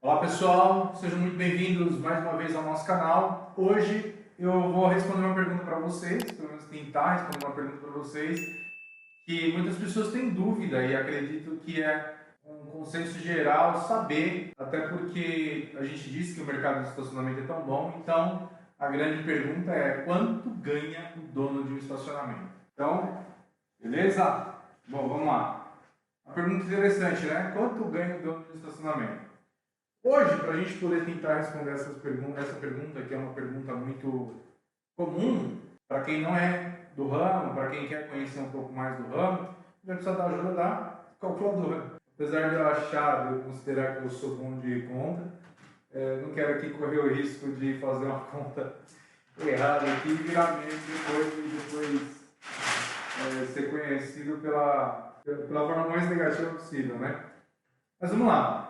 Olá pessoal, sejam muito bem-vindos mais uma vez ao nosso canal. Hoje eu vou responder uma pergunta para vocês, pelo menos tentar responder uma pergunta para vocês, que muitas pessoas têm dúvida e acredito que é um consenso geral saber, até porque a gente disse que o mercado de estacionamento é tão bom, então a grande pergunta é quanto ganha o dono de um estacionamento? Então, beleza? Bom, vamos lá. Uma pergunta interessante, né? Quanto ganha o dono de um estacionamento? Hoje, para a gente poder tentar responder essa pergunta, que é uma pergunta muito comum, para quem não é do ramo, para quem quer conhecer um pouco mais do ramo, vai precisar da ajuda da calculadora. Apesar de eu achar, de eu considerar que eu sou bom de conta, não quero aqui correr o risco de fazer uma conta errada aqui e virar meme depois ser conhecido pela forma mais negativa possível, né? Mas vamos lá.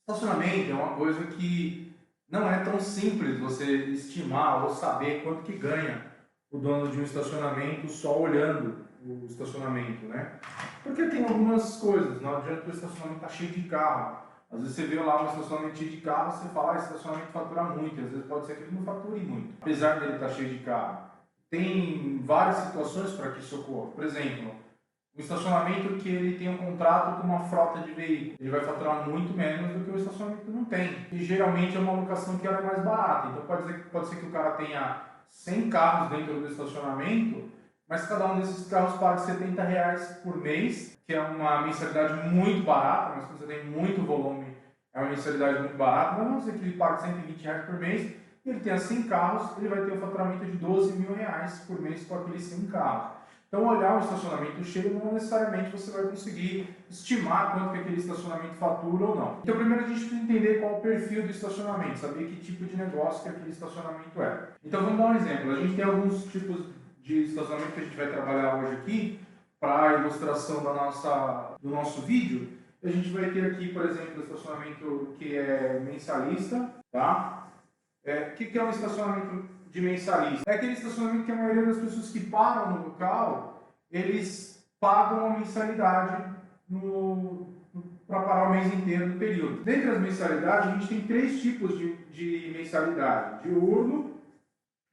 Estacionamento é uma coisa que não é tão simples você estimar ou saber quanto que ganha o dono de um estacionamento só olhando o estacionamento, né? Porque tem algumas coisas, não adianta o estacionamento estar cheio de carro. Às vezes você vê lá um estacionamento cheio de carro, você fala, esse estacionamento fatura muito, às vezes pode ser que ele não fature muito, apesar dele estar cheio de carro. Tem várias situações para que isso ocorra. Por exemplo, um estacionamento que ele tem um contrato com uma frota de veículos, ele vai faturar muito menos do que o estacionamento que não tem. E geralmente é uma locação que ela é mais barata. Então pode ser que o cara tenha 100 carros dentro do estacionamento, mas cada um desses carros paga R$ 70 por mês, que é uma mensalidade muito barata, mas quando você tem muito volume, é uma mensalidade muito barata. Mas vamos dizer que ele paga R$ 120 por mês, e ele tem 100 carros, ele vai ter um faturamento de R$ 12 mil por mês com aqueles 100 carros. Então, olhar o estacionamento cheio não necessariamente você vai conseguir estimar quanto que aquele estacionamento fatura ou não. Então, primeiro a gente precisa entender qual é o perfil do estacionamento, saber que tipo de negócio que aquele estacionamento é. Então, vamos dar um exemplo. A gente tem alguns tipos de estacionamento que a gente vai trabalhar hoje aqui para a ilustração do nosso vídeo. A gente vai ter aqui, por exemplo, o estacionamento que é mensalista, tá? O que é um estacionamento de mensalista? É aquele estacionamento que a maioria das pessoas que param no local, eles pagam a mensalidade para parar o mês inteiro do período. Dentre as mensalidades, a gente tem três tipos de mensalidade: diurno,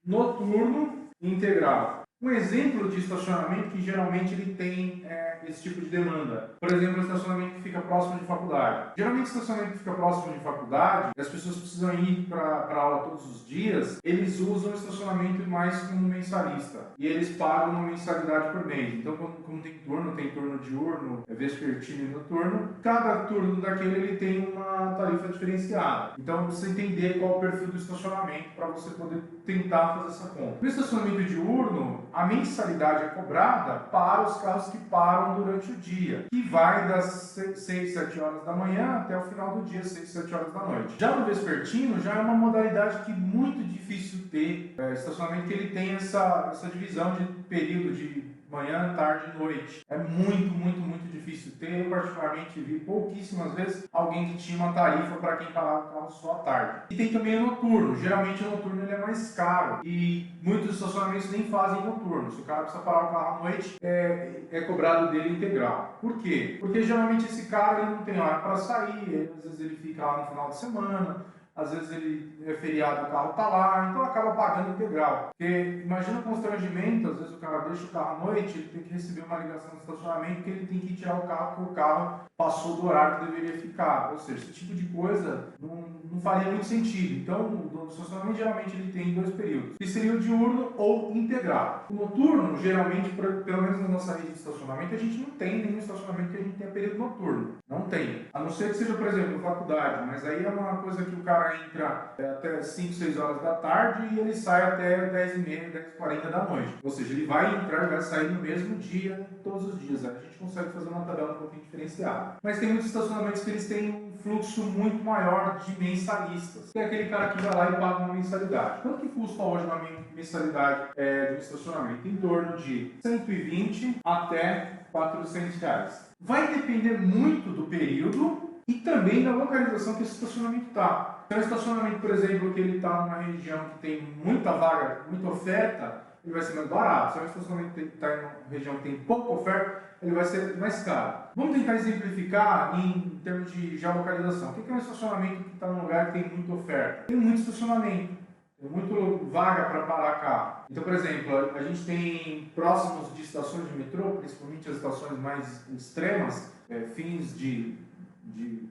noturno e integral. Um exemplo de estacionamento que geralmente ele tem esse tipo de demanda. Por exemplo, o estacionamento que fica próximo de faculdade. Geralmente o estacionamento que fica próximo de faculdade, as pessoas precisam ir para a aula todos os dias, eles usam o estacionamento mais como mensalista. E eles pagam uma mensalidade por mês. Então, como tem turno diurno, vespertino e noturno, cada turno daquele ele tem uma tarifa diferenciada. Então, você entender qual é o perfil do estacionamento para você poder tentar fazer essa conta. No estacionamento diurno, a mensalidade é cobrada para os carros que param durante o dia, que vai das 6, 7 horas da manhã até o final do dia, 6, 7 horas da noite. Já no vespertino, já é uma modalidade que é muito difícil ter estacionamento que ele tem essa divisão de período de manhã, tarde e noite. É muito difícil ter. Eu particularmente vi pouquíssimas vezes alguém que tinha uma tarifa para quem parava o carro só à tarde. E tem também o noturno. Geralmente o noturno ele é mais caro e muitos estacionamentos nem fazem noturno. Se o cara precisa parar o carro à noite, é cobrado dele integral. Por quê? Porque geralmente esse cara ele não tem hora para sair, às vezes ele fica lá no final de semana, às vezes ele é feriado, o carro está lá, então acaba pagando integral. Porque imagina o constrangimento, às vezes o cara deixa o carro à noite, ele tem que receber uma ligação do estacionamento que ele tem que tirar o carro porque o carro passou do horário que deveria ficar. Ou seja, esse tipo de coisa não faria muito sentido. Então, o dono do estacionamento geralmente ele tem dois períodos, que seria o diurno ou integral. O noturno, geralmente, pelo menos na nossa rede de estacionamento, a gente não tem nenhum estacionamento que a gente tenha período noturno. Não tem. A não ser que seja, por exemplo, faculdade, mas aí é uma coisa que o cara entra até 5, 6 horas da tarde e ele sai até 10h30, 10h40 da noite. Ou seja, ele vai entrar e vai sair no mesmo dia, todos os dias. Aí a gente consegue fazer uma tabela um pouquinho diferenciada. Mas tem muitos estacionamentos que eles têm um fluxo muito maior de mensalistas. Tem aquele cara que vai lá e paga uma mensalidade. Quanto que custa hoje uma mensalidade de um estacionamento? Em torno de 120 até R$ 400. Vai depender muito do período e também da localização que esse estacionamento está. Se é um estacionamento, por exemplo, que ele está numa região que tem muita vaga, muita oferta, ele vai ser mais barato. Se é um estacionamento que está em uma região que tem pouca oferta, ele vai ser mais caro. Vamos tentar exemplificar em termos de geolocalização. O que é um estacionamento que está num lugar que tem muita oferta? Tem muito estacionamento, tem muito vaga para parar carro. Então, por exemplo, a gente tem próximos de estações de metrô, principalmente as estações mais extremas, fins de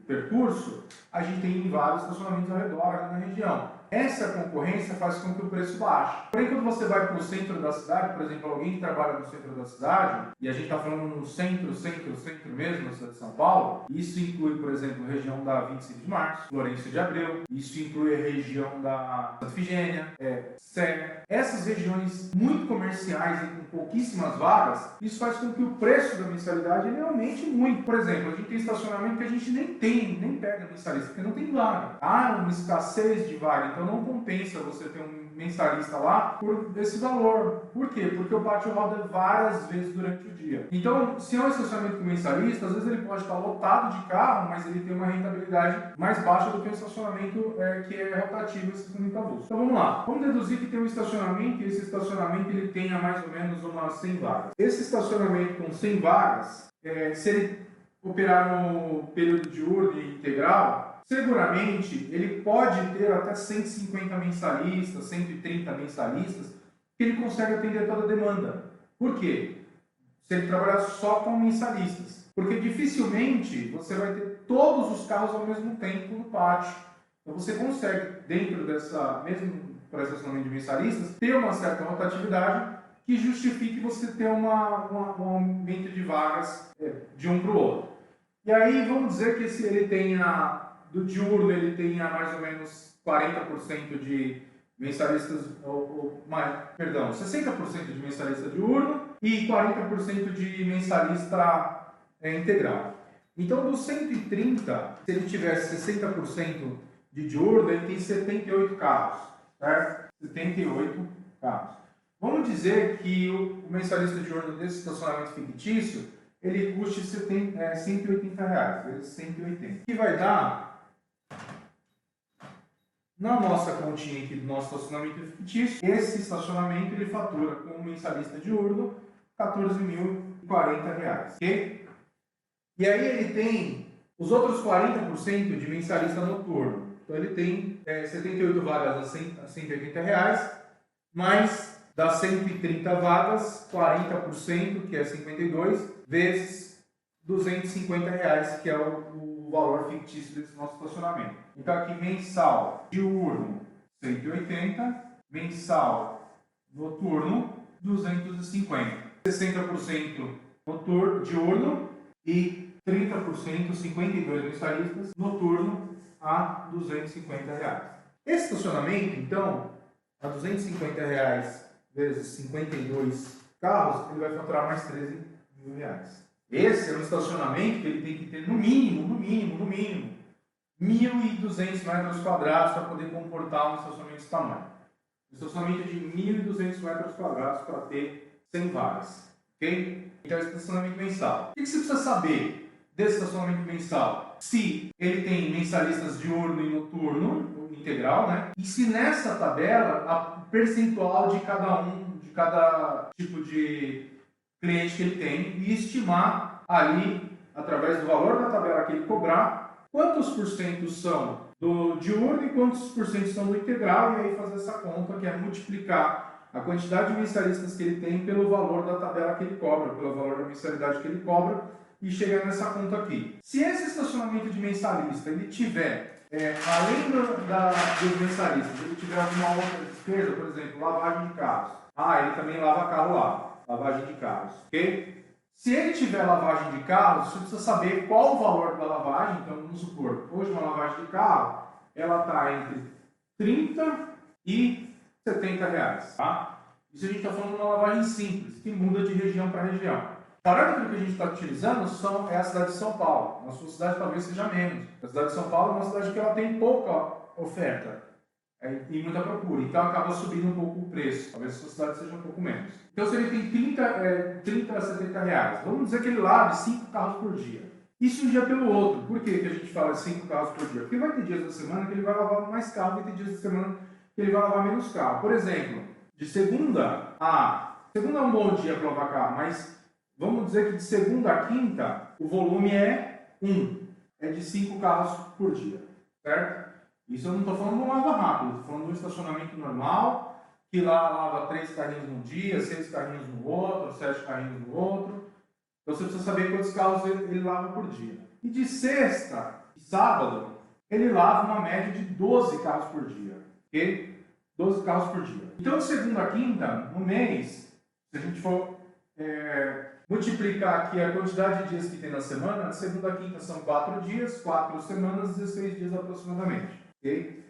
percurso, a gente tem vários estacionamentos ao redor ali na região. Essa concorrência faz com que o preço baixe. Porém, quando você vai para o centro da cidade, por exemplo, alguém que trabalha no centro da cidade, e a gente está falando no centro mesmo, na cidade de São Paulo, isso inclui, por exemplo, a região da 25 de Março, Florencio de Abreu, isso inclui a região da Santa Efigênia, Sé. Essas regiões muito comerciais e com pouquíssimas vagas, isso faz com que o preço da mensalidade ele aumente muito. Por exemplo, a gente tem estacionamento que a gente nem pega mensalista, porque não tem vaga. Há uma escassez de vaga, então não compensa você ter um mensalista lá por esse valor. Por quê? Porque o pátio roda várias vezes durante o dia. Então, se é um estacionamento com mensalista, às vezes ele pode estar lotado de carro, mas ele tem uma rentabilidade mais baixa do que um estacionamento que é rotativo, esse estacionamento avulso. Então vamos lá. Vamos deduzir que tem um estacionamento e esse estacionamento ele tenha mais ou menos umas 100 vagas. Esse estacionamento com 100 vagas, se ele operar no período diurno e integral, seguramente ele pode ter até 150 mensalistas, 130 mensalistas, que ele consegue atender toda a demanda. Por quê? Se ele trabalhar só com mensalistas. Porque dificilmente você vai ter todos os carros ao mesmo tempo no pátio. Então você consegue, dentro dessa, mesmo para estacionamento de mensalistas, ter uma certa rotatividade que justifique você ter um aumento de vagas de um para o outro. E aí vamos dizer que se ele tenha, do diurno, ele tenha mais ou menos 40% de mensalistas, 60% de mensalista diurno e 40% de mensalista integral. Então, dos 130, se ele tivesse 60% de diurno, ele tem 78 carros, certo? 78 carros. Vamos dizer que o mensalista diurno desse estacionamento fictício, ele custe R$180, vezes 180. Que vai dar, na nossa continha aqui do nosso estacionamento fictício, esse estacionamento ele fatura com o mensalista diurno R$14.040, ok? E aí ele tem os outros 40% de mensalista noturno. Então ele tem 78 vagas a R$180, mais das 130 vagas, 40%, que é 52, vezes R$250, que é o valor fictício desse nosso estacionamento. Então aqui mensal diurno 180, mensal noturno 250. 60% noturno diurno e 30%, 52 mensalistas, noturno a R$250. Esse estacionamento, então, a R$250 vezes 52 carros, ele vai faturar mais R$13.000. Esse é um estacionamento que ele tem que ter no mínimo 1.200 metros quadrados para poder comportar um estacionamento desse tamanho. Um estacionamento de 1.200 metros quadrados para ter 100 vagas. Ok? Então, esse estacionamento mensal. O que você precisa saber desse estacionamento mensal? Se ele tem mensalistas diurno e noturno, integral, né? E se nessa tabela, o percentual de cada tipo de cliente que ele tem, e estimar ali, através do valor da tabela que ele cobrar, quantos por cento são do diurno e quantos por cento são do integral, e aí fazer essa conta, que é multiplicar a quantidade de mensalistas que ele tem pelo valor da tabela que ele cobra, pelo valor da mensalidade que ele cobra, e chegar nessa conta aqui. Se esse estacionamento de mensalista ele tiver, além dos mensalistas, ele tiver alguma outra despesa, por exemplo, lavagem de carros. Ele também lava carro lá, lavagem de carros, ok? Se ele tiver lavagem de carros, você precisa saber qual o valor da lavagem. Então, vamos supor, hoje uma lavagem de carro, ela está entre 30 e 70 reais, tá? Isso a gente está falando de uma lavagem simples, que muda de região para região. O parâmetro que a gente está utilizando é a cidade de São Paulo. Na sua cidade talvez seja menos. A cidade de São Paulo é uma cidade que ela tem pouca oferta e muita procura, então acaba subindo um pouco o preço. Talvez a sua cidade seja um pouco menos. Então, se ele tem 30 a 70 reais, vamos dizer que ele lave 5 carros por dia. Isso um dia pelo outro. Por que a gente fala de 5 carros por dia? Porque vai ter dias da semana que ele vai lavar mais carro e vai ter dias da semana que ele vai lavar menos carro. Por exemplo, de segunda a... Segunda é um bom dia para lavar carro, mas vamos dizer que de segunda a quinta o volume é 1. É de 5 carros por dia, certo? Isso eu não estou falando de um lava rápido, estou falando de um estacionamento normal, que lá lava 3 carrinhos num dia, 6 carrinhos no outro, 7 carrinhos no outro. Então você precisa saber quantos carros ele lava por dia. E de sexta e sábado, ele lava uma média de 12 carros por dia, ok? 12 carros por dia. Então de segunda a quinta, no mês, se a gente for multiplicar aqui a quantidade de dias que tem na semana, de segunda a quinta são 4 dias, 4 semanas, 16 dias aproximadamente. Okay?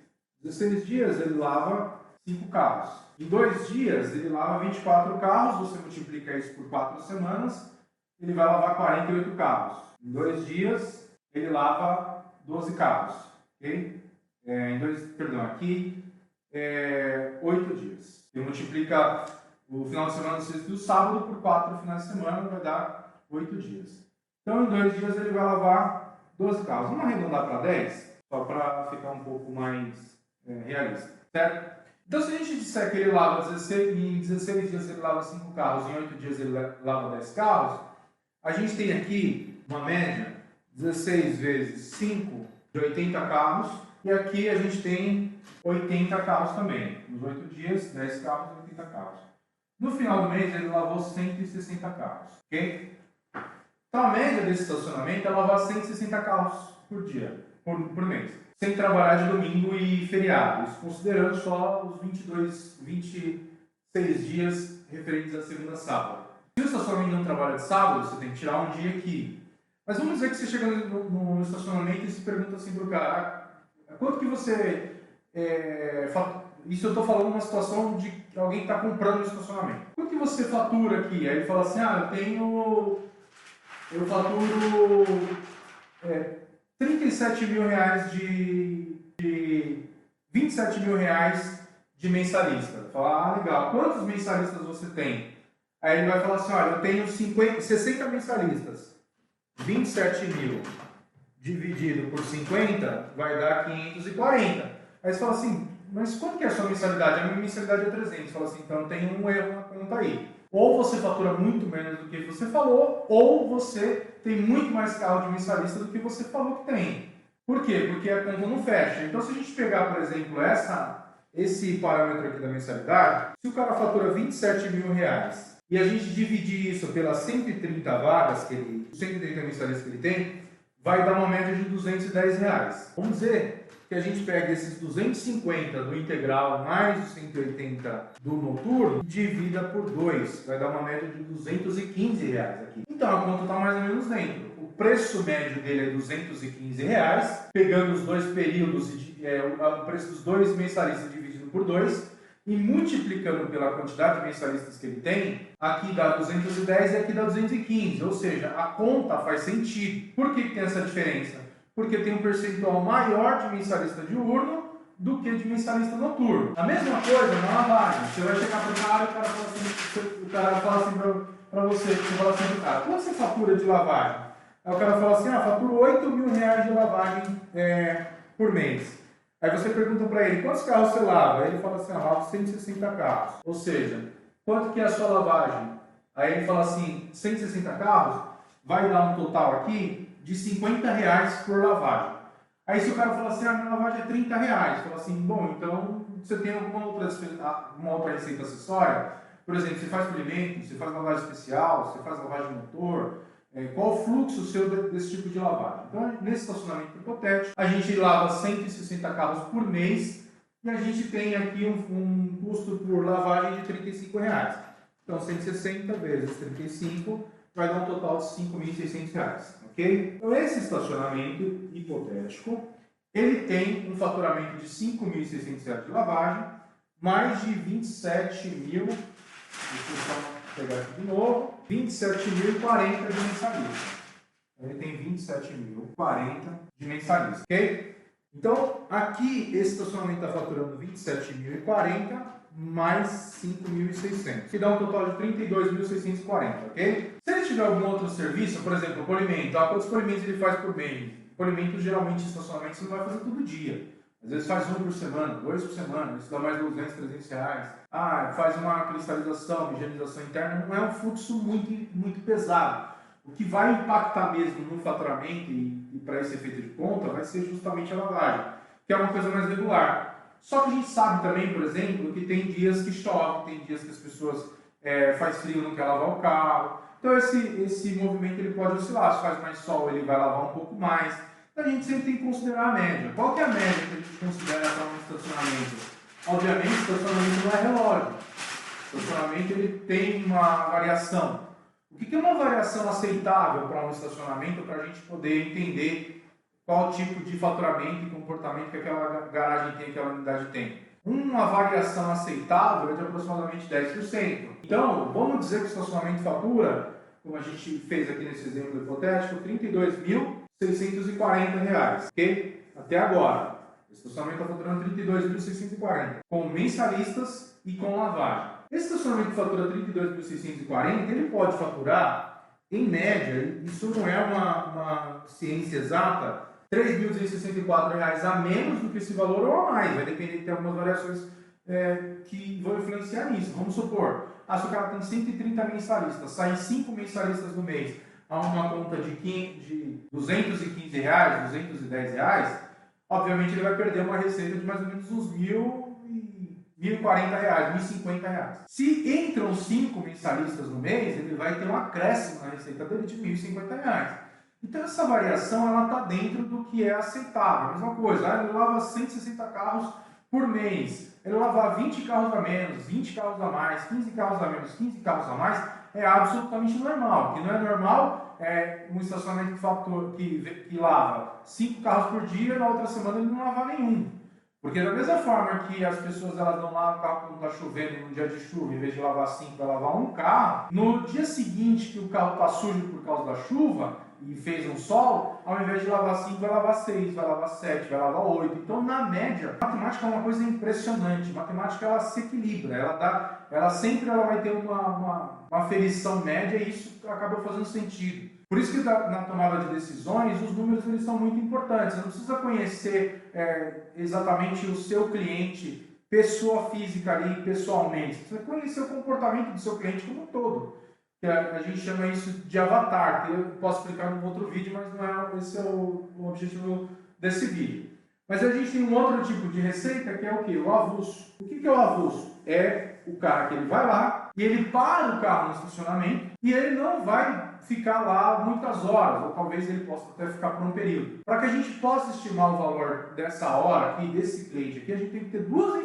16 dias ele lava 5 carros. Em 2 dias ele lava 24 carros, você multiplica isso por 4 semanas, ele vai lavar 48 carros. Em 2 dias ele lava 12 carros. Okay? Aqui 8 dias. Ele multiplica o final de semana do sábado por 4 finais de semana, vai dar 8 dias. Então, em 2 dias, ele vai lavar 12 carros. Vamos arredondar para 10, só para ficar um pouco mais realista, certo? Então, se a gente disser que ele lava 16, em 16 dias ele lava 5 carros, em 8 dias ele lava 10 carros, a gente tem aqui uma média, 16 vezes 5, de 80 carros, e aqui a gente tem 80 carros também. Nos 8 dias, 10 carros, 80 carros. No final do mês, ele lavou 160 carros, ok? Então, a média desse estacionamento é lavar 160 carros por dia, por mês, sem trabalhar de domingo e feriado, isso considerando só os 26 dias referentes a segunda a sábado. Se o estacionamento não trabalha de sábado, você tem que tirar um dia aqui. Mas vamos dizer que você chega no estacionamento e se pergunta assim para o cara, quanto que você... Isso eu estou falando uma situação de que alguém está comprando um estacionamento. Quanto que você fatura aqui? Aí ele fala assim, eu faturo 37 mil reais de 27 mil reais de mensalista. Fala, legal, quantos mensalistas você tem? Aí ele vai falar assim, olha, eu tenho 60 mensalistas. 27 mil dividido por 50 vai dar 540. Aí você fala assim, mas quanto que é a sua mensalidade? A minha mensalidade é 300. Você fala assim, então tem um erro na conta aí. Ou você fatura muito menos do que você falou, ou você tem muito mais carro de mensalista do que você falou que tem. Por quê? Porque a conta não fecha. Então, se a gente pegar, por exemplo, esse parâmetro aqui da mensalidade, se o cara fatura 27 mil reais e a gente dividir isso pelas 130 vagas, 130 mensalistas que ele tem, vai dar uma média de 210 reais. Vamos dizer que a gente pega esses 250 do integral mais os 180 do noturno e divida por 2. Vai dar uma média de 215 reais aqui. Então a conta está mais ou menos dentro. O preço médio dele é 215 reais, pegando os dois períodos, o preço dos dois mensalistas dividido por 2 e multiplicando pela quantidade de mensalistas que ele tem, aqui dá 210 e aqui dá 215. Ou seja, a conta faz sentido. Por que tem essa diferença? Porque tem um percentual maior de mensalista diurno do que de mensalista noturno. A mesma coisa na lavagem. Você vai chegar para o cara e o cara fala assim para você, você fala assim para o cara, quanto você fatura de lavagem? Aí o cara fala assim, faturo 8 mil reais de lavagem por mês. Aí você pergunta para ele, quantos carros você lava? Aí ele fala assim, lavo 160 carros. Ou seja, quanto que é a sua lavagem? Aí ele fala assim, 160 carros, vai dar um total aqui de 50 reais por lavagem. Aí se o cara fala assim, minha lavagem é 30 reais, fala assim, bom, então você tem alguma outra receita acessória? Por exemplo, você faz polimento, você faz lavagem especial, você faz lavagem de motor, qual o fluxo seu desse tipo de lavagem? Então, nesse estacionamento hipotético, a gente lava 160 carros por mês e a gente tem aqui um custo por lavagem de 35 reais. Então, 160 vezes 35 vai dar um total de 5.600 reais, ok? Então, esse estacionamento hipotético, ele tem um faturamento de 5.600 reais de lavagem, mais de 27 mil, deixa eu só pegar aqui de novo, 27.040 de mensalista. Ele tem 27.040 de mensalista, ok? Então, aqui, esse estacionamento está faturando 27.040 mais 5.600, que dá um total de 32.640, ok? Se ele tiver algum outro serviço, por exemplo, polimento, quantos polimentos ele faz por mês? Polimento, geralmente, estacionamento, você não vai fazer todo dia. Às vezes faz um por semana, dois por semana, isso dá mais 200, 300 reais. Ah, faz uma cristalização, higienização interna, não é um fluxo muito pesado. O que vai impactar mesmo no faturamento e para esse efeito de ponta vai ser justamente a lavagem, que é uma coisa mais regular. Só que a gente sabe também, por exemplo, que tem dias que chove, tem dias que as pessoas faz frio, não quer lavar o carro. Então esse movimento ele pode oscilar, se faz mais sol ele vai lavar um pouco mais. Então a gente sempre tem que considerar a média. Qual que é a média que a gente considera para um estacionamento? Obviamente, o estacionamento não é relógio. O estacionamento ele tem uma variação. O que é uma variação aceitável para um estacionamento para a gente poder entender qual tipo de faturamento e comportamento que aquela garagem tem, aquela unidade tem? Uma variação aceitável é de aproximadamente 10%. Então, vamos dizer que o estacionamento fatura, como a gente fez aqui nesse exemplo hipotético, R$ 32.640, ok? Até agora. O estacionamento está faturando R$ 32.640, com mensalistas e com lavagem. Esse estacionamento que fatura R$ 32.640, ele pode faturar, em média, isso não é uma ciência exata, R$ 3.264 a menos do que esse valor ou a mais. Vai depender de ter algumas variações que vão influenciar nisso. Vamos supor, se o cara tem 130 mensalistas, saem 5 mensalistas no mês a uma conta de R$ 215, R$ 210, obviamente ele vai perder uma receita de mais ou menos uns R$ 1.040, R$ 1.050. Se entram 5 mensalistas no mês, ele vai ter um acréscimo na receita dele de R$ 1.050. Então essa variação ela está dentro do que é aceitável. A mesma coisa, ele lava 160 carros por mês, ele lavar 20 carros a menos, 20 carros a mais, 15 carros a menos, 15 carros a mais, é absolutamente normal. O que não é normal é um estacionamento que lava 5 carros por dia e na outra semana ele não lava nenhum. Porque da mesma forma que as pessoas elas não lavam o carro quando está chovendo, no dia de chuva, em vez de lavar 5, vai lavar um carro, no dia seguinte que o carro está sujo por causa da chuva, e fez um sol, ao invés de lavar 5, vai lavar 6, vai lavar 7, vai lavar 8. Então, na média, a matemática é uma coisa impressionante. A matemática, ela se equilibra. Ela sempre vai ter uma aferição média e isso acaba fazendo sentido. Por isso que na tomada de decisões, os números eles são muito importantes. Você não precisa conhecer exatamente o seu cliente, pessoa física ali, pessoalmente. Você precisa conhecer o comportamento do seu cliente como um todo. A gente chama isso de avatar, que eu posso explicar num outro vídeo, mas não é esse o objetivo desse vídeo. Mas a gente tem um outro tipo de receita que é o quê? O avulso. O que é o avulso? É o cara que ele vai lá e ele para o carro no estacionamento e ele não vai ficar lá muitas horas, ou talvez ele possa até ficar por um período. Para que a gente possa estimar o valor dessa hora aqui, desse cliente aqui, a gente tem que ter duas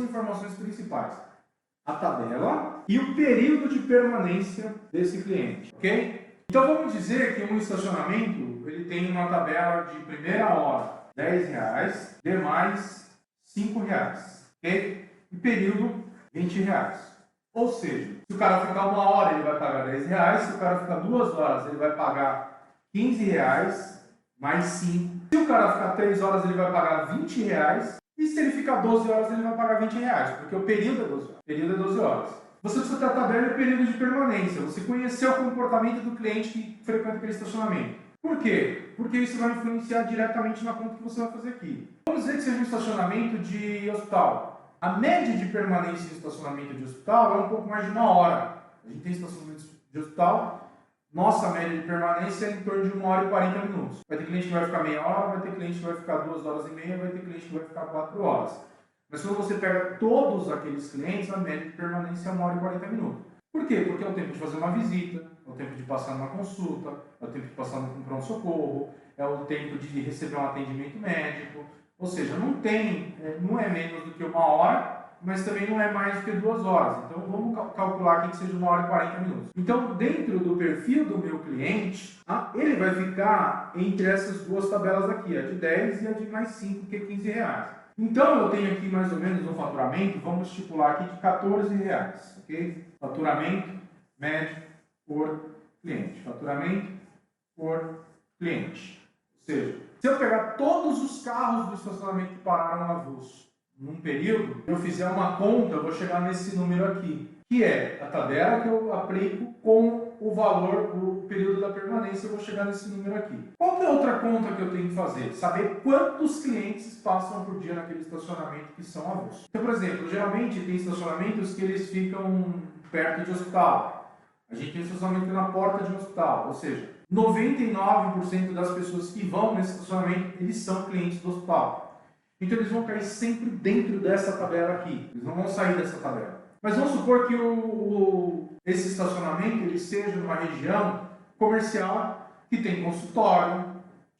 informações principais. A tabela e o período de permanência desse cliente, ok? Então vamos dizer que um estacionamento ele tem uma tabela de primeira hora R$10, demais R$5, ok? E período R$20. Ou seja, se o cara ficar 1 hora ele vai pagar R$10, se o cara ficar 2 horas ele vai pagar R$15 mais 5. Se o cara ficar 3 horas ele vai pagar R$20. E se ele ficar 12 horas, ele vai pagar R$20, porque o período é 12 horas. O período é 12 horas. Você precisa ter a tabela e o período de permanência. Você conhecer o comportamento do cliente que frequenta aquele estacionamento. Por quê? Porque isso vai influenciar diretamente na conta que você vai fazer aqui. Vamos dizer que seja um estacionamento de hospital. A média de permanência em estacionamento de hospital é um pouco mais de 1 hora. A gente tem estacionamentos de hospital. Nossa média de permanência é em torno de 1 hora e 40 minutos. Vai ter cliente que vai ficar meia hora, vai ter cliente que vai ficar 2 horas e meia, vai ter cliente que vai ficar 4 horas. Mas quando você pega todos aqueles clientes, a média de permanência é 1 hora e 40 minutos. Por quê? Porque é o tempo de fazer uma visita, é o tempo de passar numa consulta, é o tempo de passar num pronto-socorro, é o tempo de receber um atendimento médico. Ou seja, não é menos do que 1 hora, mas também não é mais do que 2 horas. Então vamos calcular aqui que seja 1 hora e 40 minutos. Então, dentro do perfil do meu cliente, ele vai ficar entre essas duas tabelas aqui, a de 10 e a de mais 5, que é R$15. Então, eu tenho aqui mais ou menos um faturamento, vamos estipular aqui de R$14, ok? Faturamento médio por cliente. Faturamento por cliente. Ou seja, se eu pegar todos os carros do estacionamento que pararam no avulso, num período, eu fizer uma conta, eu vou chegar nesse número aqui, que é a tabela que eu aplico com o valor, o período da permanência, eu vou chegar nesse número aqui. Qual que é a outra conta que eu tenho que fazer? Saber quantos clientes passam por dia naquele estacionamento que são avulsos. Então, por exemplo, geralmente tem estacionamentos que eles ficam perto de hospital. A gente tem estacionamento na porta de um hospital, ou seja, 99% das pessoas que vão nesse estacionamento, eles são clientes do hospital. Então eles vão cair sempre dentro dessa tabela aqui, eles não vão sair dessa tabela. Mas vamos supor que esse estacionamento ele seja numa região comercial que tem consultório,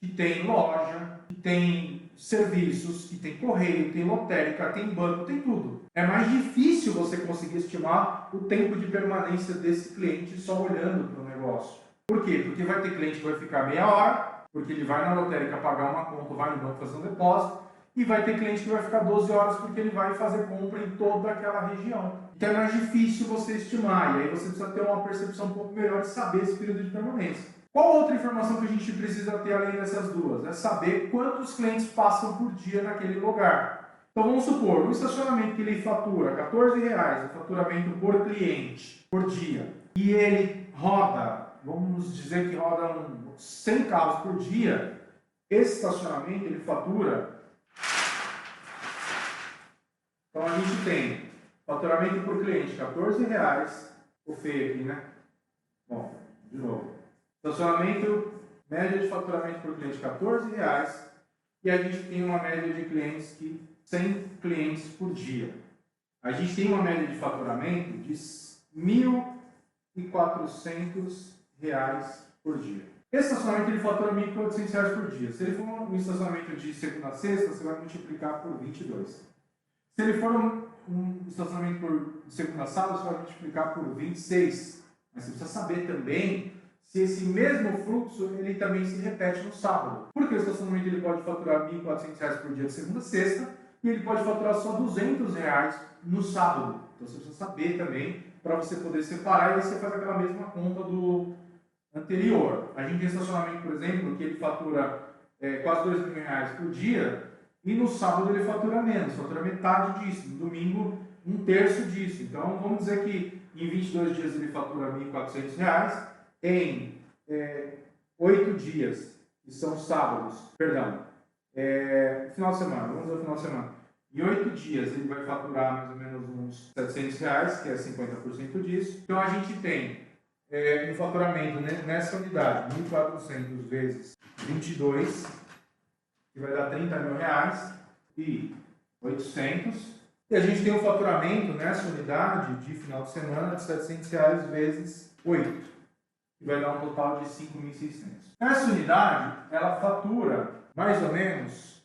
que tem loja, que tem serviços, que tem correio, tem lotérica, tem banco, tem tudo. É mais difícil você conseguir estimar o tempo de permanência desse cliente só olhando para o negócio. Por quê? Porque vai ter cliente que vai ficar meia hora, porque ele vai na lotérica pagar uma conta, vai no banco fazer um depósito, e vai ter cliente que vai ficar 12 horas porque ele vai fazer compra em toda aquela região. Então é mais difícil você estimar, e aí você precisa ter uma percepção um pouco melhor de saber esse período de permanência. Qual outra informação que a gente precisa ter além dessas duas? É saber quantos clientes passam por dia naquele lugar. Então vamos supor, um estacionamento que ele fatura R$14 o faturamento por cliente, por dia, e ele roda, vamos dizer que roda 100 carros por dia, esse estacionamento ele fatura. Então a gente tem faturamento por cliente R$14, o feio aqui, né? Bom, de novo. Estacionamento, média de faturamento por cliente R$14, e a gente tem uma média de clientes 100 clientes por dia. A gente tem uma média de faturamento de R$1.400 por dia. Esse estacionamento ele fatura R$1.400 por dia. Se ele for um estacionamento de segunda a sexta, você vai multiplicar por 22. Se ele for um estacionamento por segunda a sábado, você vai multiplicar por 26. Mas você precisa saber também se esse mesmo fluxo ele também se repete no sábado. Porque o estacionamento ele pode faturar R$1.400 por dia de segunda a sexta e ele pode faturar só R$200 no sábado. Então você precisa saber também para você poder separar e aí você faz aquela mesma conta do anterior. A gente tem estacionamento, por exemplo, que ele fatura quase R$2.000 por dia. E no sábado ele fatura menos, fatura metade disso. No domingo, 1/3 disso. Então, vamos dizer que em 22 dias ele fatura R$1.400. Em 8 dias, que são sábados, final de semana, vamos dizer final de semana. Em 8 dias ele vai faturar mais ou menos uns R$700, que é 50% disso. Então, a gente tem um faturamento nessa unidade, 1.400 vezes 22, que vai dar R$30.000 e 800. E a gente tem um faturamento nessa unidade de final de semana de R$700 vezes 8, que vai dar um total de 5.600. Essa unidade, ela fatura mais ou menos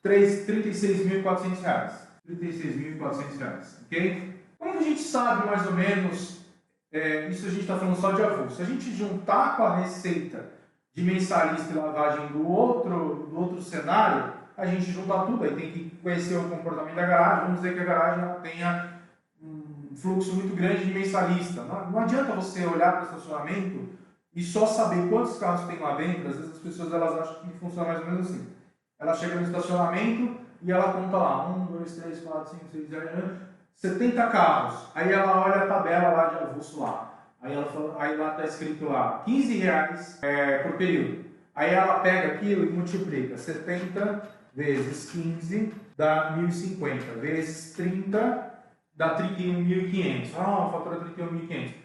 R$36.400. R$36.400, ok? Como a gente sabe mais ou menos, isso a gente está falando só de avulso. Se a gente juntar com a receita de mensalista e lavagem do outro cenário, a gente junta tudo, aí tem que conhecer o comportamento da garagem, vamos dizer que a garagem ela tenha um fluxo muito grande de mensalista. Não adianta você olhar para o estacionamento e só saber quantos carros tem lá dentro. Às vezes as pessoas elas acham que funciona mais ou menos assim. Ela chega no estacionamento e ela conta lá, 1, 2, 3, 4, 5, 6, 7, 70 carros. Aí ela olha a tabela lá de avulso lá. Aí lá está escrito lá, R$15 por período. Aí ela pega aquilo e multiplica. 70 vezes 15 dá 1.050. Vezes 30 dá 31.500. Fatura 31.500.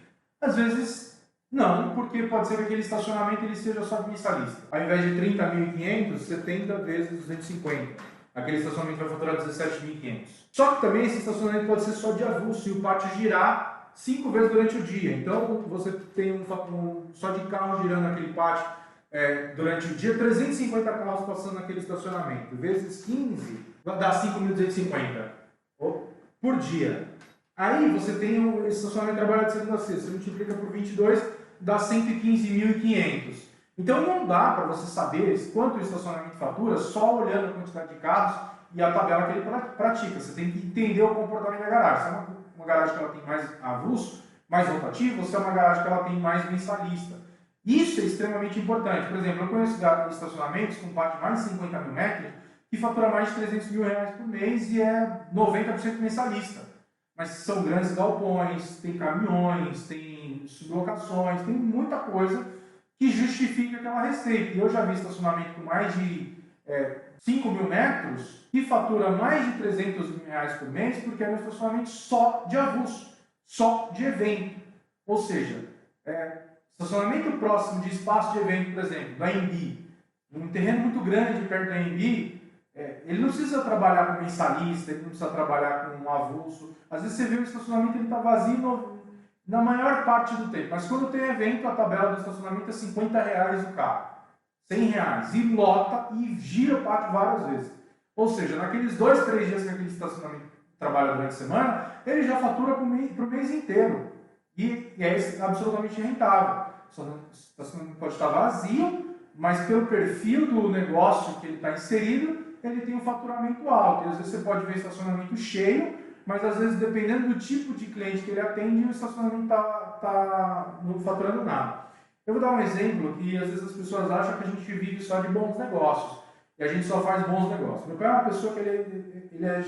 Às vezes não, porque pode ser que aquele estacionamento ele seja só de mensalista. Ao invés de 30.500, 70 vezes 250. Aquele estacionamento vai faturar 17.500. Só que também esse estacionamento pode ser só de avulso e o pátio girar 5 vezes durante o dia. Então, você tem só de carro girando naquele pátio durante o dia, 350 carros passando naquele estacionamento. Vezes 15, vai dar 5.250 por dia. Aí, você tem esse estacionamento trabalhado de segunda a sexta. Você multiplica por 22, dá 115.500. Então, não dá para você saber quanto o estacionamento fatura só olhando a quantidade de carros e a tabela que ele pratica. Você tem que entender o comportamento da garagem. Se é uma garagem que ela tem mais avulso, mais rotativo, ou se é uma garagem que ela tem mais mensalista. Isso é extremamente importante. Por exemplo, eu conheço estacionamentos com pátio de mais de 50 mil metros que fatura mais de R$300.000 por mês e é 90% mensalista. mas são grandes galpões, tem caminhões, tem sublocações, tem muita coisa que justifica aquela receita. E eu já vi estacionamento com mais de 5 mil metros que fatura mais de 300 mil reais por mês porque era um estacionamento só de avulso, só de evento. Ou seja, estacionamento próximo de espaço de evento, por exemplo, da Embi, um terreno muito grande perto da Embi, ele não precisa trabalhar com mensalista, ele não precisa trabalhar com um avulso. Às vezes você vê o estacionamento, ele está vazio na maior parte do tempo. Mas quando tem evento, a tabela do estacionamento é 50 reais o carro, 100 reais. E lota e gira o pátio várias vezes. Ou seja, naqueles 2, 3 dias que aquele estacionamento trabalha durante a semana, ele já fatura para o mês inteiro. E é absolutamente rentável. O estacionamento pode estar vazio, mas pelo perfil do negócio que ele está inserido, ele tem um faturamento alto. E às vezes você pode ver estacionamento cheio, mas às vezes, dependendo do tipo de cliente que ele atende, o estacionamento não está faturando nada. Eu vou dar um exemplo que às vezes as pessoas acham que a gente vive só de bons negócios. E a gente só faz bons negócios. Meu pai é uma pessoa que ele é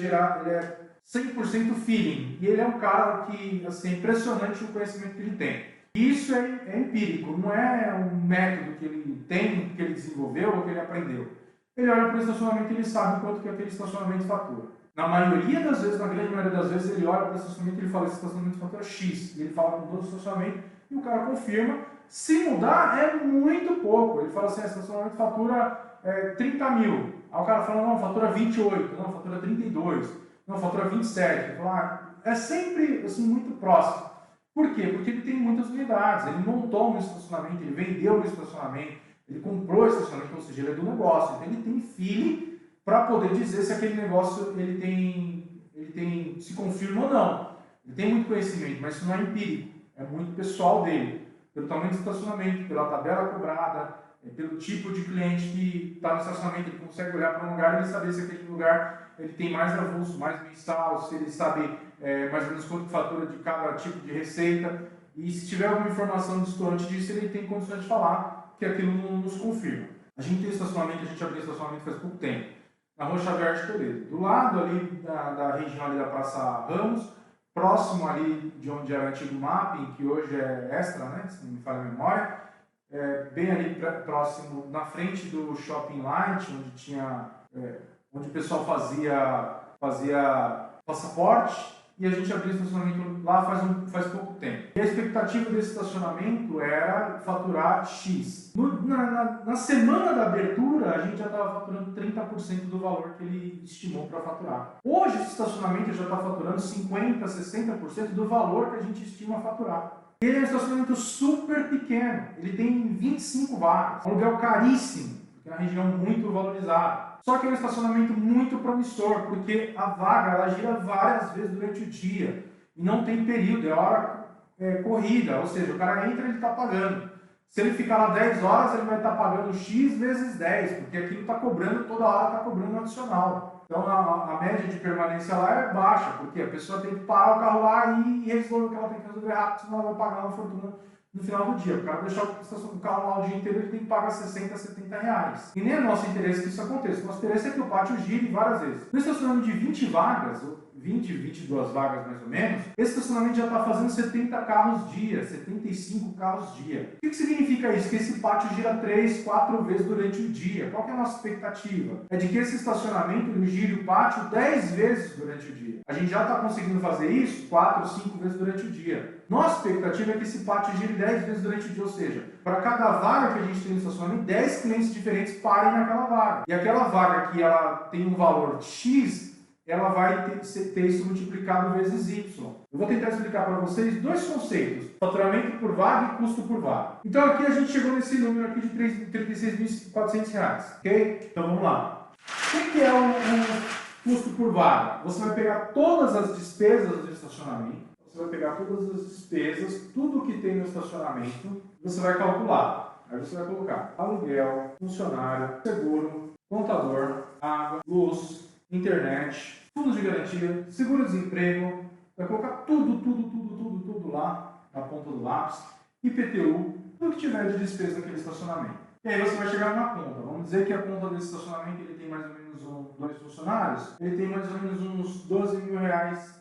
100% feeling. E ele é um cara que, assim, é impressionante o conhecimento que ele tem. E isso é empírico, não é um método que ele tem, que ele desenvolveu ou que ele aprendeu. Ele olha para o estacionamento e ele sabe quanto que aquele estacionamento fatura. Na maioria das vezes, na grande maioria das vezes, ele olha para o estacionamento e ele fala, esse estacionamento fatura X. E ele fala com todo o estacionamento e o cara confirma. Se mudar, é muito pouco. Ele fala assim, esse estacionamento fatura 30 mil. Aí o cara fala, não, fatura 28, não, fatura 32, não, fatura 27. Ele fala, é sempre assim, muito próximo. Por quê? Porque ele tem muitas unidades. Ele montou um estacionamento, ele vendeu um estacionamento, ele comprou esse estacionamento, ou seja, ele é do negócio. Então ele tem feeling para poder dizer se aquele negócio ele tem se confirma ou não. Ele tem muito conhecimento, mas isso não é empírico, é muito pessoal dele. Pelo tamanho do estacionamento, pela tabela cobrada, pelo tipo de cliente que está no estacionamento, ele consegue olhar para um lugar e ele saber se aquele lugar ele tem mais avulso, mais mensal, se ele sabe mais ou menos quanto fatura de cada tipo de receita. E se tiver alguma informação distante disso, ele tem condições de falar que aquilo não nos confirma. A gente tem estacionamento, a gente abriu estacionamento faz pouco tempo, na Rua Xavier de Toledo. Do lado ali da região ali da Praça Ramos, próximo ali de onde era o antigo Mapping, que hoje é Extra, né, se não me falha a memória, bem ali próximo, na frente do Shopping Light, onde o pessoal fazia passaporte, e a gente abriu estacionamento lá faz pouco tempo. E a expectativa desse estacionamento era faturar X. Na semana da abertura, a gente já estava faturando 30% do valor que ele estimou para faturar. Hoje, esse estacionamento já está faturando 50%, 60% do valor que a gente estima faturar. Ele é um estacionamento super pequeno, ele tem 25 vagas, um aluguel caríssimo, porque é uma região muito valorizada. Só que é um estacionamento muito promissor, porque a vaga ela gira várias vezes durante o dia e não tem período, é hora corrida, ou seja, o cara entra e ele está pagando. Se ele ficar lá 10 horas, ele vai estar pagando X vezes 10, porque aquilo está cobrando, toda hora está cobrando um adicional. Então a média de permanência lá é baixa, porque a pessoa tem que parar o carro lá e resolver o que ela tem que resolver rápido, senão ela vai pagar uma fortuna no final do dia. O cara deixar o carro lá o dia inteiro, ele tem que pagar 60, 70 reais. E nem é nosso interesse que isso aconteça. O nosso interesse é que o pátio gire várias vezes. No estacionamento de 20 vagas, 20, 22 vagas mais ou menos, esse estacionamento já está fazendo 70 carros dia, 75 carros dia. O que significa isso? Que esse pátio gira 3, 4 vezes durante o dia. Qual que é a nossa expectativa? É de que esse estacionamento ele gire o pátio 10 vezes durante o dia. A gente já está conseguindo fazer isso 4, 5 vezes durante o dia. Nossa expectativa é que esse pátio gire 10 vezes durante o dia, ou seja, para cada vaga que a gente tem no estacionamento, 10 clientes diferentes parem naquela vaga. E aquela vaga que ela tem um valor X, ela vai ter isso multiplicado vezes Y. Eu vou tentar explicar para vocês dois conceitos: faturamento por vaga e custo por vaga. Então aqui a gente chegou nesse número aqui de R$ 36.400, ok? Então vamos lá. O que é o custo por vaga? Você vai pegar todas as despesas do estacionamento, você vai pegar todas as despesas, tudo que tem no estacionamento, você vai calcular. Aí você vai colocar aluguel, funcionário, seguro, contador, água, luz, internet, fundos de garantia, seguro-desemprego, vai colocar tudo lá na ponta do lápis, IPTU, tudo que tiver de despesa naquele estacionamento. E aí você vai chegar numa conta. Vamos dizer que a conta desse estacionamento ele tem mais ou menos dois funcionários, ele tem mais ou menos uns 12 mil reais,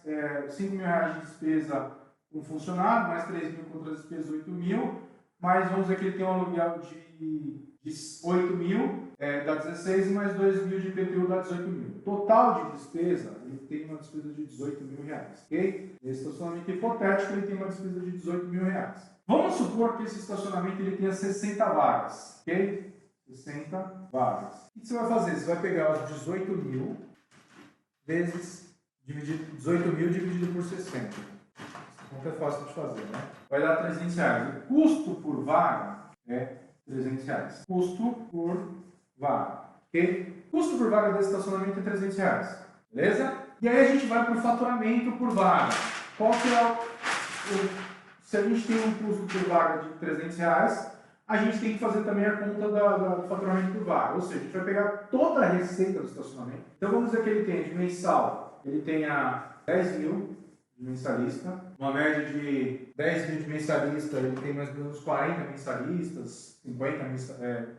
5 mil reais de despesa com funcionário, mais 3 mil com outras despesas, 8 mil, mas vamos dizer que ele tem um aluguel de 8 mil, dá 16, e mais 2 mil de IPTU dá 18 mil. Total de despesa, ele tem uma despesa de 18 mil reais, ok? Esse estacionamento hipotético, ele tem uma despesa de 18 mil reais. Vamos supor que esse estacionamento ele tenha 60 vagas, ok? 60 vagas. O que você vai fazer? Você vai pegar os 18 mil vezes 18 mil dividido por 60. Essa conta é fácil de fazer, né? Vai dar 300 reais. O custo por vaga é 300 reais. Custo por vaga, ok? Custo por vaga desse estacionamento é 300 reais, beleza? E aí a gente vai para o faturamento por vaga. Qual que é se a gente tem um custo por vaga de 300 reais, a gente tem que fazer também a conta do faturamento por vaga. Ou seja, a gente vai pegar toda a receita do estacionamento. Então vamos dizer que ele tem de mensal, ele tenha 10 mil de mensalista, uma média de 10 mil de mensalista, ele tem mais ou menos 40 mensalistas,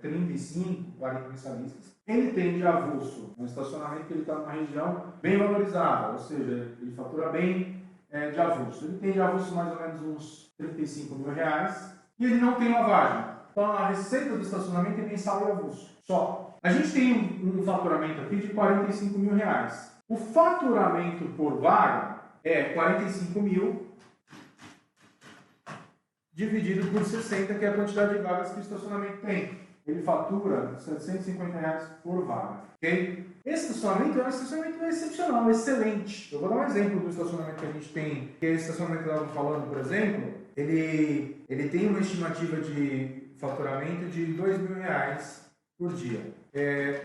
35, 40 mensalistas. Ele tem de avulso um estacionamento que ele está numa região bem valorizada, ou seja, ele fatura bem de avulso. Ele tem de avulso mais ou menos uns 35 mil reais e ele não tem lavagem. Então a receita do estacionamento é mensal e avulso. Só. A gente tem um faturamento aqui de 45 mil reais. O faturamento por vaga é 45 mil dividido por 60, que é a quantidade de vagas que o estacionamento tem. Ele fatura R$ 750 reais por vaga. Ok? Esse estacionamento é um estacionamento excepcional, excelente. Eu vou dar um exemplo do estacionamento que a gente tem, que é esse estacionamento que nós estamos falando, por exemplo, ele tem uma estimativa de faturamento de R$ 2 mil reais por dia.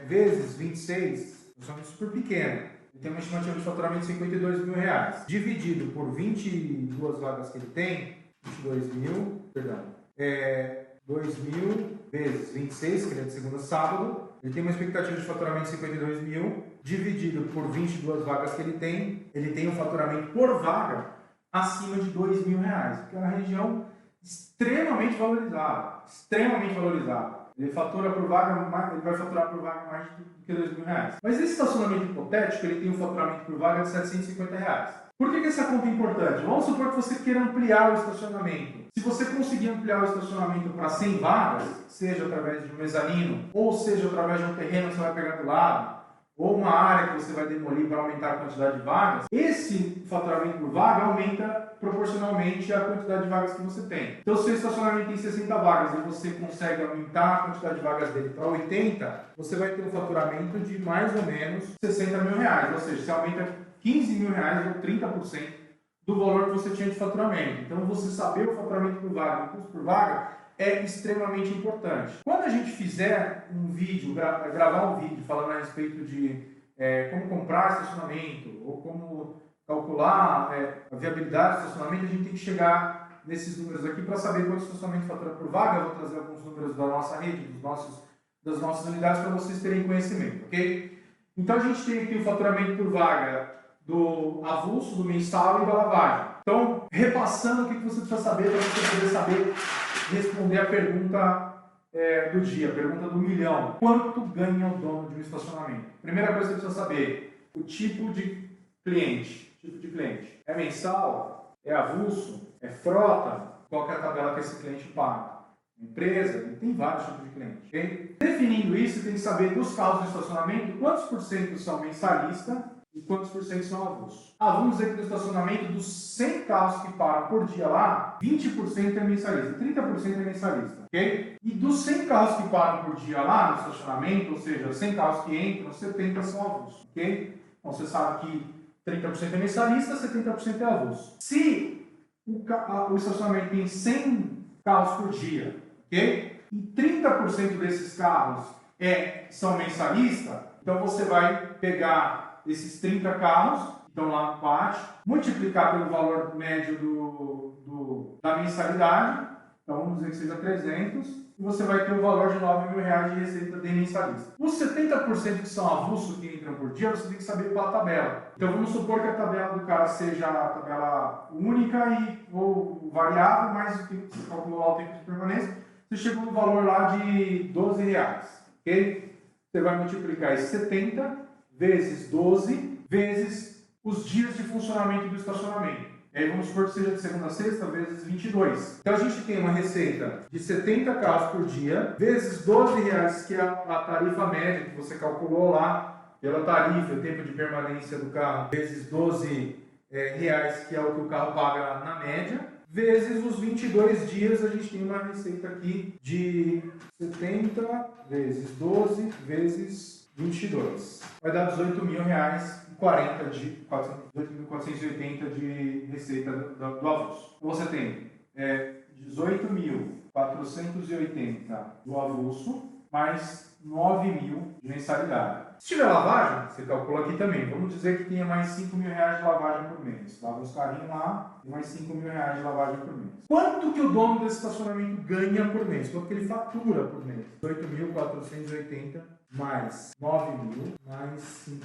Vezes 26, um estacionamento super pequeno. Ele tem uma estimativa de faturamento de 52 mil reais. Dividido por 22 vagas que ele tem, 2 mil vezes 26, que ele é de segunda a sábado, ele tem uma expectativa de faturamento de 52 mil, dividido por 22 vagas que ele tem um faturamento por vaga acima de 2 mil reais, porque é uma região extremamente valorizada, Ele fatura por vaga, ele vai faturar por vaga mais do que 2 mil reais. Mas esse estacionamento hipotético, ele tem um faturamento por vaga de 750 reais. Por que essa conta é importante? Vamos supor que você queira ampliar o estacionamento. Se você conseguir ampliar o estacionamento para 100 vagas, seja através de um mezanino, ou seja através de um terreno que você vai pegar do lado, ou uma área que você vai demolir para aumentar a quantidade de vagas, esse faturamento por vaga aumenta proporcionalmente à quantidade de vagas que você tem. Então, se o seu estacionamento tem 60 vagas e você consegue aumentar a quantidade de vagas dele para 80, você vai ter um faturamento de mais ou menos 60 mil reais, ou seja, você aumenta 15 mil reais ou 30% do valor que você tinha de faturamento. Então, você saber o faturamento por vaga, o custo por vaga, é extremamente importante. Quando a gente fizer um vídeo, gravar um vídeo falando a respeito de como comprar estacionamento ou como calcular a viabilidade do estacionamento, a gente tem que chegar nesses números aqui para saber quanto estacionamento fatura por vaga. Eu vou trazer alguns números da nossa rede, das nossas unidades para vocês terem conhecimento, ok? Então, a gente tem aqui o faturamento por vaga do avulso, do mensal e da lavagem. Então, repassando o que você precisa saber para você poder saber responder a pergunta do dia, a pergunta do milhão. Quanto ganha o dono de um estacionamento? Primeira coisa que você precisa saber, o tipo de cliente. É mensal? É avulso? É frota? Qual que é a tabela que esse cliente paga? Empresa? Ele tem vários tipos de cliente. Okay? Definindo isso, tem que saber dos carros de estacionamento, quantos por cento são mensalista e quantos por cento são avulsos. Vamos dizer que no estacionamento dos 100 carros que param por dia lá, 20% é mensalista, 30% é mensalista, ok? E dos 100 carros que param por dia lá no estacionamento, ou seja, 100 carros que entram, 70 são avulsos, ok? Então você sabe que 30% é mensalista, 70% é avulso. Se o estacionamento tem 100 carros por dia, ok? E 30% desses carros são mensalista, então você vai pegar esses 30 carros que estão lá no pátio, multiplicar pelo valor médio da mensalidade, então vamos dizer que seja 300, e você vai ter o valor de 9 mil reais de receita de mensalista. Os 70% que são avulsos que entram por dia, você tem que saber qual a tabela. Então vamos supor que a tabela do cara seja a tabela única ou variável, mais o tempo que você calculou lá o tempo de permanência, você chegou no valor lá de 12 reais, ok? Você vai multiplicar esse 70 vezes 12 vezes os dias de funcionamento do estacionamento. E aí vamos supor que seja de segunda a sexta vezes 22. Então a gente tem uma receita de 70 carros por dia vezes 12 reais, que é a tarifa média que você calculou lá pela tarifa, o tempo de permanência do carro, vezes 12 reais, que é o que o carro paga na média, vezes os 22 dias. A gente tem uma receita aqui de 70 vezes 12 vezes 22. Vai dar R$18.040 de 18.480 de receita do avulso. Você tem 18.480 do avulso mais 9.000 de mensalidade. Se tiver lavagem, você calcula aqui também. Vamos dizer que tenha mais R$5.000 de lavagem por mês. Lava os carrinhos lá e mais R$5.000 de lavagem por mês. Quanto que o dono desse estacionamento ganha por mês? Quanto que ele fatura por mês? 8.480 mais 9.000 mais 5.000.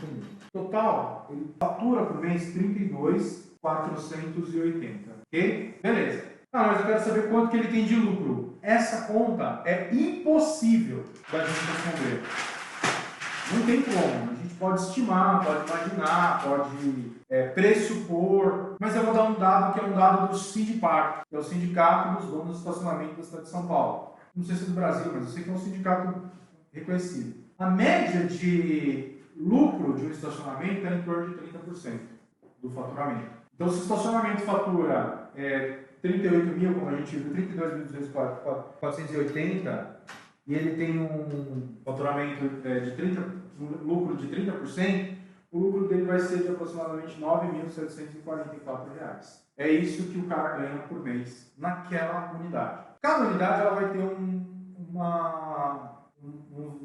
Total, ele fatura por mês 32.480. Ok? Beleza. Ah, mas eu quero saber quanto que ele tem de lucro. Essa conta é impossível da gente responder. Não tem como. A gente pode estimar, pode imaginar, pode pressupor, mas eu vou dar um dado que é um dado do Sindiparc, que é o Sindicato dos Donos do Estacionamento da cidade de São Paulo. Não sei se é do Brasil, mas eu sei que é um sindicato reconhecido. A média de lucro de um estacionamento é em torno de 30% do faturamento. Então, se o estacionamento fatura 38.000, como a gente viu, 32.480, e ele tem um faturamento um lucro de 30%, o lucro dele vai ser de aproximadamente R$9.744. É isso que o cara ganha por mês naquela unidade. Cada unidade ela vai ter um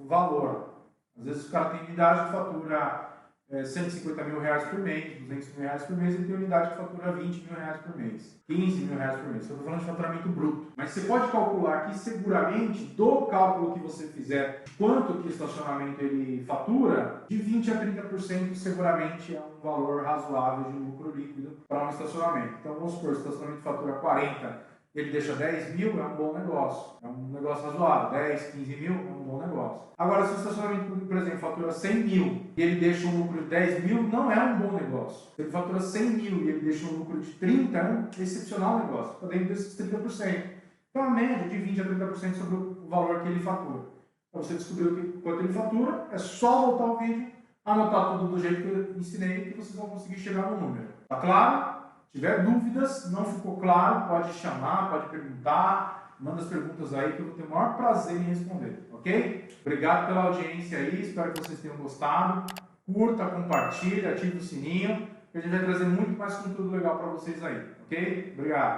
valor. Às vezes o cara tem unidade que fatura R$150.000 por mês, R$200.000 por mês, e tem unidade que fatura R$20.000 por mês, R$15.000 por mês. Eu estou falando de faturamento bruto. Mas você pode calcular aqui seguramente, do cálculo que você fizer, quanto que o estacionamento ele fatura, de 20% a 30% seguramente é um valor razoável de lucro líquido para um estacionamento. Então vamos supor, se o estacionamento fatura 40, ele deixa 10.000, é um bom negócio. É um negócio razoável. 10, 15.000 é um bom negócio. Agora, se o estacionamento, por exemplo, fatura 100.000 e ele deixa um lucro de 10.000, não é um bom negócio. Se ele fatura 100.000 e ele deixa um lucro de 30, é um excepcional negócio. Está dentro desses 30%. Então, a média de 20% a 30% sobre o valor que ele fatura. Para você descobrir quanto ele fatura, é só voltar ao vídeo, anotar tudo do jeito que eu ensinei, que vocês vão conseguir chegar no número. Tá claro? Se tiver dúvidas, não ficou claro, pode chamar, pode perguntar, manda as perguntas aí que eu vou ter o maior prazer em responder, ok? Obrigado pela audiência aí, espero que vocês tenham gostado. Curta, compartilha, ative o sininho, que a gente vai trazer muito mais conteúdo legal para vocês aí, ok? Obrigado!